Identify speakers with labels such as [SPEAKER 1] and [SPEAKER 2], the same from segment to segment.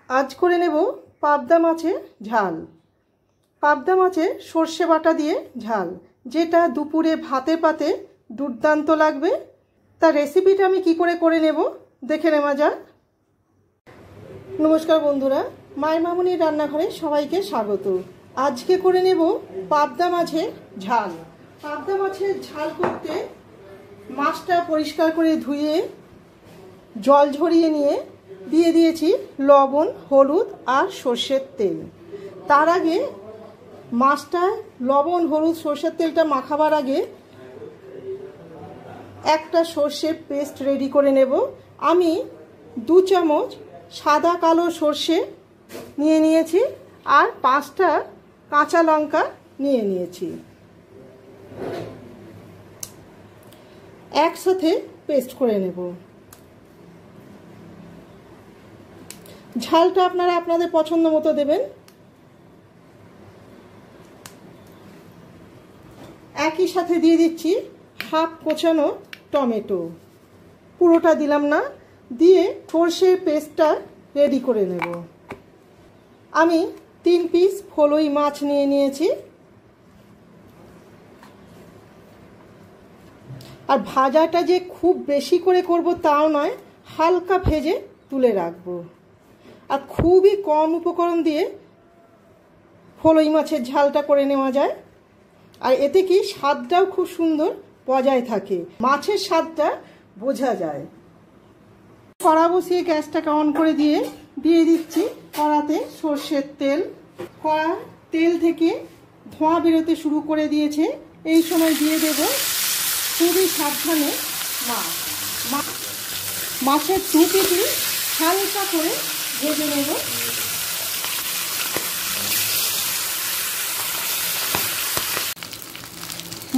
[SPEAKER 1] आज करे नेब पाबदा माछेर झाल। पाबदा माछेर सर्षे बाटा दिए झाल, जेटा दुपुरे भाते पाते दुर्दान्त लागबे। तार रेसिपिटा आमि कि करे नेब देखे नेওয়া যাক। नमस्कार बंधुरा, माয়ের মামুনির রান্নাঘরে সবাইকে স্বাগত। আজকে করে নেব পাবদা মাছের ঝাল। পাবদা মাছের ঝাল করতে মাছটা পরিষ্কার করে ধুয়ে জল ঝরিয়ে নিয়ে দিয়ে দিয়েছি লবণ, হলুদ আর সরষের তেল। তার আগে মাছটা লবণ, হলুদ, সরষের তেলটা মাখাবার আগে একটা সরষের পেস্ট রেডি করে নেব। আমি 2 চামচ সাদা কালো সরষে নিয়ে নিয়েছি আর 5টা কাঁচা লঙ্কা নিয়ে নিয়েছি। একসাথে পেস্ট করে নেব। ঝালটা আপনারা আপনাদের পছন্দ মতো দেবেন। একই সাথে দিয়ে দিচ্ছি হাফ কোচানো টমেটো, পুরোটা দিলাম না, দিয়ে সরষের পেস্টটা রেডি করে নেব। আমি 3 পিস ফলই মাছ নিয়ে নিয়েছি আর ভাজাটা যে খুব বেশি করে করব তাও নয়, হালকা ভেজে তুলে রাখবো। আর খুবই কম উপকরণ দিয়ে ফলই মাছের ঝালটা করে নেওয়া যায় আর এতে কি স্বাদটাও খুব সুন্দর বজায় থাকে, মাছের স্বাদটা বোঝা যায়। কড়া বসিয়ে গ্যাসটাকে অন করে দিয়ে দিচ্ছি কড়াতে সরষের তেল। কড়া তেল থেকে ধোঁয়া বেরোতে শুরু করে দিয়েছে। এই সময় দিয়ে দেব খুবই সাবধানে মাছের 2 পিটি হালকা করে ভেজে নেব।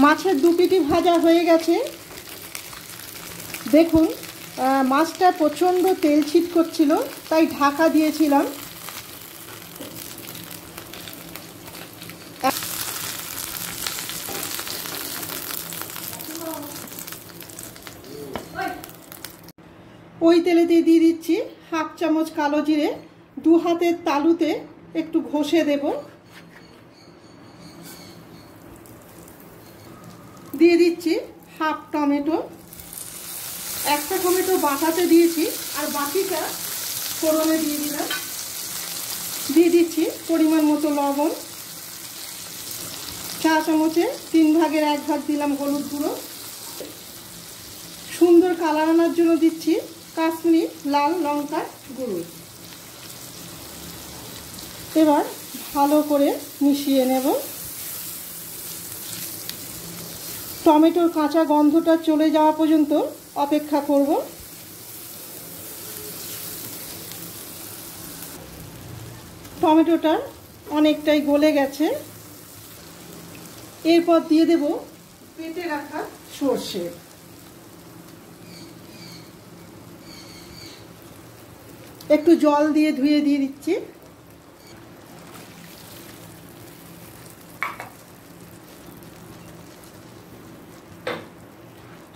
[SPEAKER 1] মাছের 2 পিটি ভাজা হয়ে গেছে। দেখুন মাছটা প্রচণ্ড তেল ছিট করছিল, তাই ঢাকা দিয়েছিলাম। ওই তেলেতে দিয়ে দিচ্ছি হাফ চামচ কালো জিরে, 2 হাতের তালুতে একটু ঘষে দেব। দিয়ে দিচ্ছি হাফ টমেটো, একটা টমেটো বাটাতে দিয়েছি আর বাকিটা ফোড়নে দিয়ে দিলাম। দিয়ে দিচ্ছি পরিমাণ মতো লবণ, চা চামচে 3 ভাগের 1 ভাগ দিলাম হলুদ গুঁড়ো। সুন্দর কালার আনার জন্য দিচ্ছি কাশ্মীরি লাল লঙ্কার গুঁড়ো। এবার ভালো করে মিশিয়ে নেব। টমেটোর কাঁচা গন্ধটা চলে যাওয়া পর্যন্ত অপেক্ষা করব। টমেটোটা অনেকটাই গলে গেছে। এরপর দিয়ে দেব পেটে রাখা সরষে। একটু জল দিয়ে ধুয়ে দিয়ে দিচ্ছি।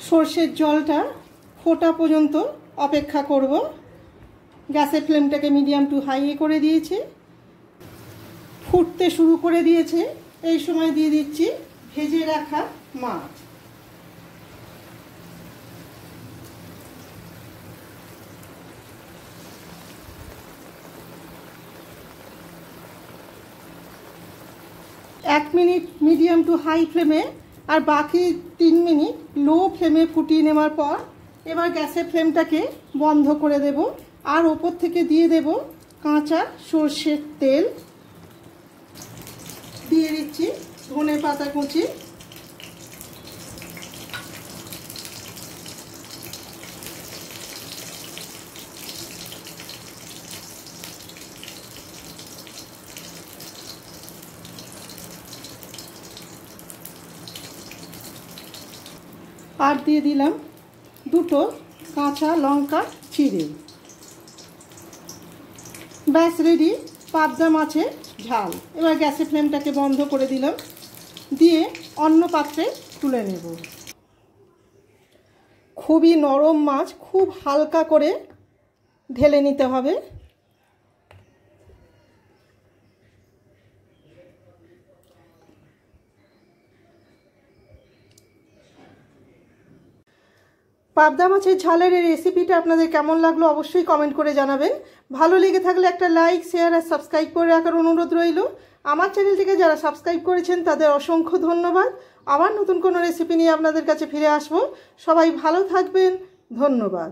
[SPEAKER 1] সরষের জলটা ফোটা পর্যন্ত অপেক্ষা করব। গ্যাসের ফ্লেমটাকে মিডিয়াম টু হাই করে দিয়েছি। ফুটতে শুরু করে দিয়েছে। এই সময় দিয়ে দিচ্ছি ভেজে রাখা মাছ। এক মিনিট মিডিয়াম টু হাই ফ্লেমে আর বাকি 3 মিনিট লো ফ্লেমে ফুটিয়ে নেওয়ার পর এবার গ্যাসের ফ্লেমটাকে বন্ধ করে দেব আর ওপর থেকে দিয়ে দেব কাঁচা সরষের তেল। দিয়ে দিচ্ছি ধনে পাতা কুচি, আর দিয়ে দিলাম 2টো কাঁচা লঙ্কা চিড়ে। ব্যাস রেডি পাবদা মাছের ঝাল। এবার গ্যাসের ফ্লেমটাকে বন্ধ করে দিলাম, দিয়ে অন্য পাত্রে তুলে নেব। খুবই নরম মাছ, খুব হালকা করে ঢেলে নিতে হবে। পাবদা মাছের ঝালের এই রেসিপিটা আপনাদের কেমন লাগলো অবশ্যই কমেন্ট করে জানাবেন। ভালো লেগে থাকলে একটা লাইক, শেয়ার আর সাবস্ক্রাইব করে রাখার অনুরোধ রইল। আমার চ্যানেলটিকে যারা সাবস্ক্রাইব করেছেন তাদের অসংখ্য ধন্যবাদ। আবার নতুন কোনো রেসিপি নিয়ে আপনাদের কাছে ফিরে আসবো। সবাই ভালো থাকবেন। ধন্যবাদ।